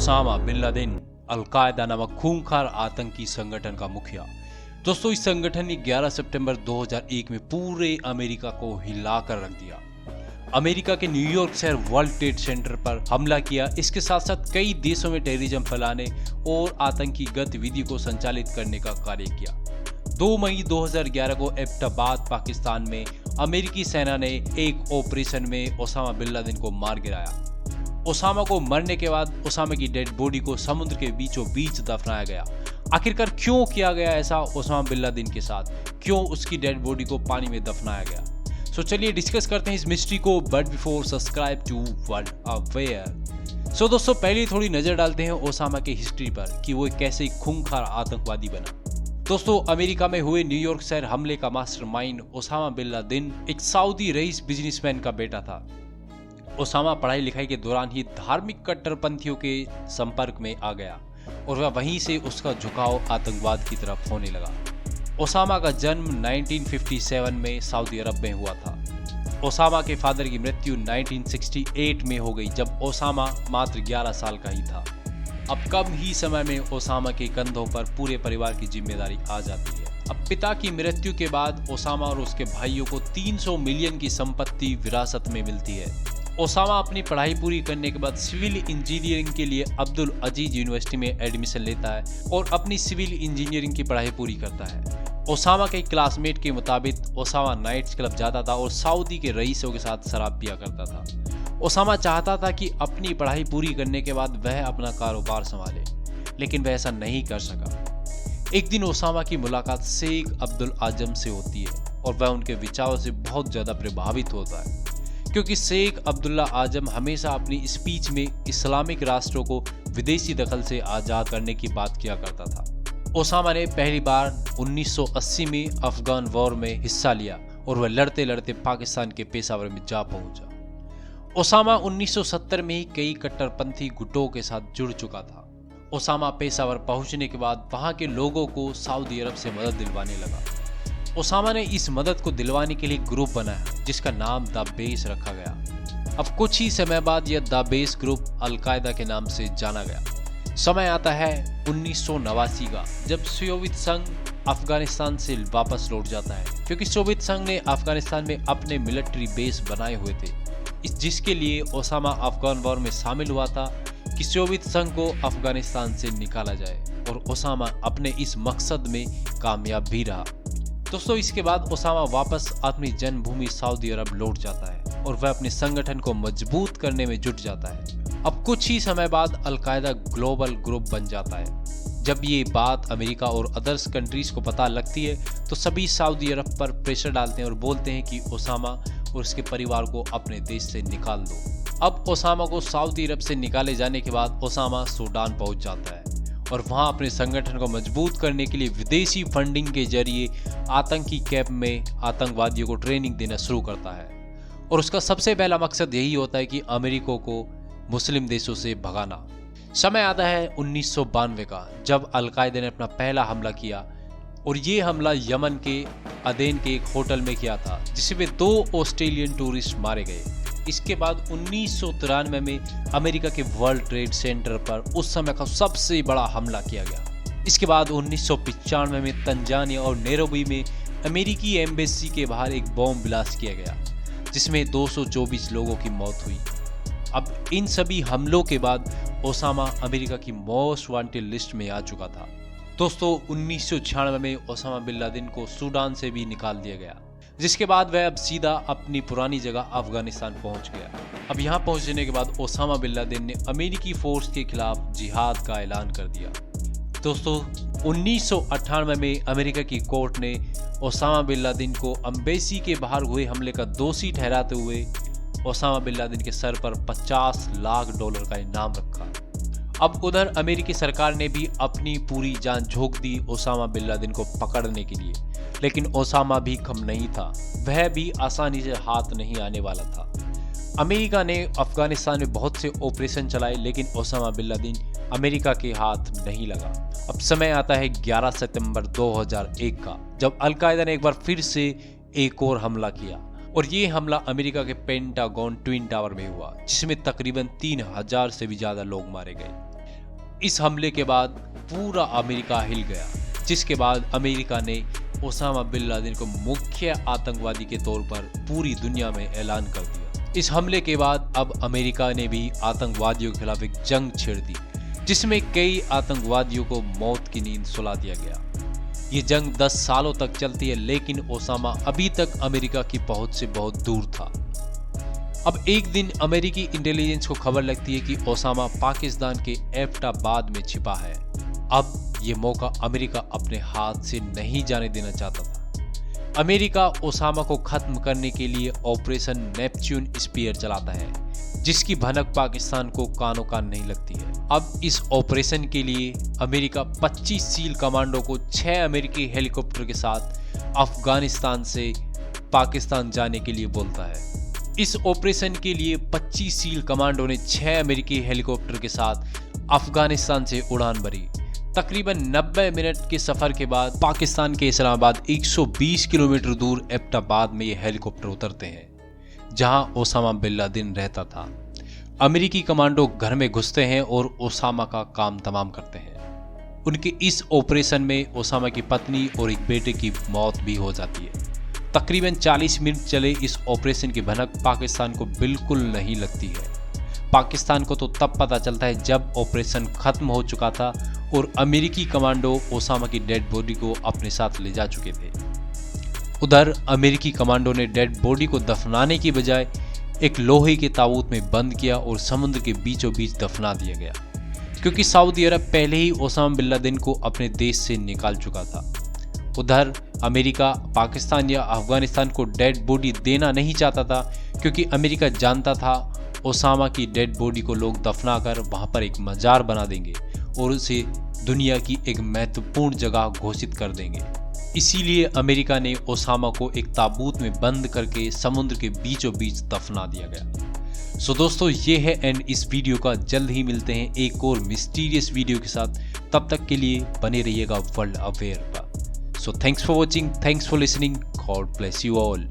Osama bin Laden al Qaeda नामक खूंखार आतंकी संगठन का मुखिया। दोस्तों, इस संगठन ने 11 सितंबर 2001 में पूरे अमेरिका को हिलाकर रख दिया। अमेरिका के न्यूयॉर्क शहर वर्ल्ड ट्रेड सेंटर पर हमला किया। इसके साथ साथ कई देशों में टेररिज्म फैलाने और आतंकी गतिविधि को संचालित करने का कार्य किया। 2 मई 2011 को एबटाबाद पाकिस्तान में अमेरिकी सेना ने एक ऑपरेशन में ओसामा बिन लादेन को मार गिराया। ओसामा को मरने के बाद ओसामा की डेड बॉडी को समुद्र के बीचों बीच दफनाया गया। आखिरकार क्यों किया गया ऐसा ओसामा बिन लादेन के साथ? क्यों उसकी डेड बॉडी को पानी में दफनाया गया? सो चलिए डिस्कस करते हैं इस मिस्ट्री को, but before subscribe to World Aware. So दोस्तों, पहले थोड़ी नजर डालते हैं ओसामा की हिस्ट्री पर कि वो कैसे खूंखार आतंकवादी बना। दोस्तों, अमेरिका में हुए न्यूयॉर्क शहर हमले का मास्टरमाइंड ओसामा बिन लादेन एक सऊदी रईस बिजनेसमैन का बेटा था। ओसामा पढ़ाई लिखाई के दौरान ही धार्मिक कट्टरपंथियों के संपर्क में आ गया और वह वहीं से उसका झुकाव आतंकवाद की तरफ होने लगा। ओसामा का जन्म 1957 में सऊदी अरब में हुआ था। ओसामा के फादर की मृत्यु 1968 में हो गई जब ओसामा मात्र 11 साल का ही था। अब कम ही समय में ओसामा के कंधों पर पूरे परिवार की जिम्मेदारी आ जाती है। अब पिता की मृत्यु के बाद ओसामा और उसके भाइयों को 300 मिलियन की संपत्ति विरासत में मिलती है। ओसामा अपनी पढ़ाई पूरी करने के बाद सिविल इंजीनियरिंग के लिए अब्दुल अजीज यूनिवर्सिटी में एडमिशन लेता है और अपनी सिविल इंजीनियरिंग की पढ़ाई पूरी करता है। ओसामा के क्लासमेट के मुताबिक ओसामा नाइट्स क्लब जाता था और सऊदी के रईसों के साथ शराब पिया करता था। ओसामा चाहता था कि अपनी पढ़ाई पूरी करने के बाद वह अपना कारोबार संभाले, लेकिन वह ऐसा नहीं कर सका। एक दिन ओसामा की मुलाकात शेख अब्दुल आजम से होती है और वह उनके विचारों से बहुत ज़्यादा प्रभावित होता है, क्योंकि शेख अब्दुल्ला आजम हमेशा अपनी स्पीच में इस्लामिक राष्ट्रों को विदेशी दखल से आज़ाद करने की बात किया करता था। ओसामा ने पहली बार 1980 में अफगान वॉर में हिस्सा लिया और वह लड़ते लड़ते पाकिस्तान के पेशावर में जा पहुंचा। ओसामा 1970 में ही कई कट्टरपंथी गुटों के साथ जुड़ चुका था। ओसामा पेशावर पहुंचने के बाद वहां के लोगों को सऊदी अरब से मदद दिलवाने लगा। ओसामा ने इस मदद को दिलवाने के लिए ग्रुप बनाया जिसका नाम द बेस रखा गया। अब कुछ ही समय बाद यह द बेस ग्रुप अल-कायदा के नाम से जाना गया। समय आता है 1989 का, जब सोवियत संघ अफगानिस्तान से वापस लौट जाता है, क्योंकि सोवियत संघ ने अफगानिस्तान में अपने मिलिट्री बेस बनाए हुए थे, जिसके लिए ओसामा अफगान वॉर में शामिल हुआ था कि सोवियत संघ को अफगानिस्तान से निकाला जाए, और ओसामा अपने इस मकसद में कामयाब भी रहा। दोस्तों, इसके बाद ओसामा वापस अपनी जन्मभूमि सऊदी अरब लौट जाता है और वह अपने संगठन को मजबूत करने में जुट जाता है। अब कुछ ही समय बाद अल-कायदा ग्लोबल ग्रुप बन जाता है। जब ये बात अमेरिका और अदर्स कंट्रीज को पता लगती है तो सभी सऊदी अरब पर प्रेशर डालते हैं और बोलते हैं कि ओसामा और उसके परिवार को अपने देश से निकाल दो। अब ओसामा को सऊदी अरब से निकाले जाने के बाद ओसामा सूडान पहुंच जाता है और वहां अपने संगठन को मजबूत करने के लिए विदेशी फंडिंग के जरिए आतंकी कैंप में आतंकवादियों को ट्रेनिंग देना शुरू करता है, और उसका सबसे पहला मकसद यही होता है कि अमेरिका को मुस्लिम देशों से भगाना। समय आता है 1992 का, जब अल-कायदा ने अपना पहला हमला किया, और ये हमला यमन के अदेन के एक होटल में किया था, जिसमें 2 ऑस्ट्रेलियन टूरिस्ट मारे गए। इसके बाद 1993 में अमेरिका के वर्ल्ड ट्रेड सेंटर पर उस समय का सबसे बड़ा हमला किया गया। इसके बाद 1995 में तंजानिया और नैरोबी में अमेरिकी एम्बेसी के बाहर एक बॉम्ब ब्लास्ट किया गया, जिसमें 224 लोगों की मौत हुई। अब इन सभी हमलों के बाद ओसामा अमेरिका की मोस्ट वांटेड लिस्ट में आ चुका था। दोस्तों, 1996 में ओसामा बिन लादेन को सूडान से भी निकाल दिया गया, जिसके बाद वह अब सीधा अपनी पुरानी जगह अफगानिस्तान पहुंच गया। अब यहां पहुंचने के बाद ओसामा बिन लादेन ने अमेरिकी फोर्स के खिलाफ जिहाद का ऐलान कर दिया। दोस्तों, 1998 में अमेरिका की कोर्ट ने ओसामा बिन लादेन को एम्बेसी के बाहर हुए हमले का दोषी ठहराते हुए ओसामा बिन लादेन के सर पर $50 लाख का इनाम रखा। अब उधर अमेरिकी सरकार ने भी अपनी पूरी जान झोंक दी ओसामा बिन लादेन को पकड़ने के लिए, लेकिन ओसामा भी कम नहीं था, वह भी आसानी से हाथ नहीं आने वाला था। अमेरिका ने अफगानिस्तान में बहुत से ऑपरेशन चलाए, लेकिन ओसामा बिन लादेन अमेरिका के हाथ नहीं लगा। अब समय आता है 11 सितंबर 2001 का, जब अल-कायदा ने एक बार फिर से एक और हमला किया, और ये हमला अमेरिका के पेंटागन ट्विन टावर में हुआ, जिसमें तकरीबन 3000 से भी ज्यादा लोग मारे गए। इस हमले के बाद पूरा अमेरिका हिल गया, जिसके बाद अमेरिका ने ओसामा बिन लादेन को मुख्य आतंकवादी के तौर पर पूरी दुनिया में ऐलान कर दिया। इस हमले के बाद अब अमेरिका ने भी आतंकवादियों के खिलाफ एक जंग छेड़ दी, जिसमें कई आतंकवादियों को मौत की नींद सुला दिया गया। ये जंग 10 सालों तक चलती है, लेकिन ओसामा अभी तक अमेरिका की पहुंच से बहुत दूर था। अब एक दिन अमेरिकी इंटेलिजेंस को खबर लगती है कि ओसामा पाकिस्तान के एबटाबाद में छिपा है। अब ये मौका अमेरिका अपने हाथ से नहीं जाने देना चाहता था। अमेरिका ओसामा को खत्म करने के लिए ऑपरेशन नेपच्यून स्पीयर चलाता है, जिसकी भनक पाकिस्तान को कानो कान नहीं लगती है। अब इस ऑपरेशन के लिए अमेरिका 25 सील कमांडो को 6 अमेरिकी हेलीकॉप्टर के साथ अफगानिस्तान से पाकिस्तान जाने के लिए बोलता है। इस ऑपरेशन के लिए 25 सील कमांडो ने 6 अमेरिकी हेलीकॉप्टर के साथ अफगानिस्तान से उड़ान भरी। तकरीबन 90 मिनट के सफर के बाद पाकिस्तान के इस्लामाबाद 120 किलोमीटर दूर एबटाबाद में ये हेलीकॉप्टर उतरते हैं, जहां ओसामा बिन लादेन रहता था। अमेरिकी कमांडो घर में घुसते हैं और ओसामा का काम तमाम करते हैं। उनके इस ऑपरेशन में ओसामा की पत्नी और एक बेटे की मौत भी हो जाती है। तकरीबन 40 मिनट चले इस ऑपरेशन की भनक पाकिस्तान को बिल्कुल नहीं लगती है। पाकिस्तान को तो तब पता चलता है जब ऑपरेशन खत्म हो चुका था और अमेरिकी कमांडो ओसामा की डेड बॉडी को अपने साथ ले जा चुके थे। उधर अमेरिकी कमांडो ने डेड बॉडी को दफनाने की बजाय एक लोहे के ताबूत में बंद किया और समुद्र के बीचों बीच दफना दिया गया, क्योंकि सऊदी अरब पहले ही ओसामा बिन लादेन को अपने देश से निकाल चुका था। उधर अमेरिका पाकिस्तान या अफगानिस्तान को डेड बॉडी देना नहीं चाहता था, क्योंकि अमेरिका जानता था ओसामा की डेड बॉडी को लोग दफनाकर वहां पर एक मजार बना देंगे और उसे दुनिया की एक महत्वपूर्ण जगह घोषित कर देंगे। इसीलिए अमेरिका ने ओसामा को एक ताबूत में बंद करके समुद्र के बीचों बीच दफना दिया गया। सो दोस्तों, ये है एंड इस वीडियो का। जल्द ही मिलते हैं एक और मिस्टीरियस वीडियो के साथ। तब तक के लिए बने रहिएगा वर्ल्ड अवेयर पर। So thanks for watching, thanks for listening, God bless you all.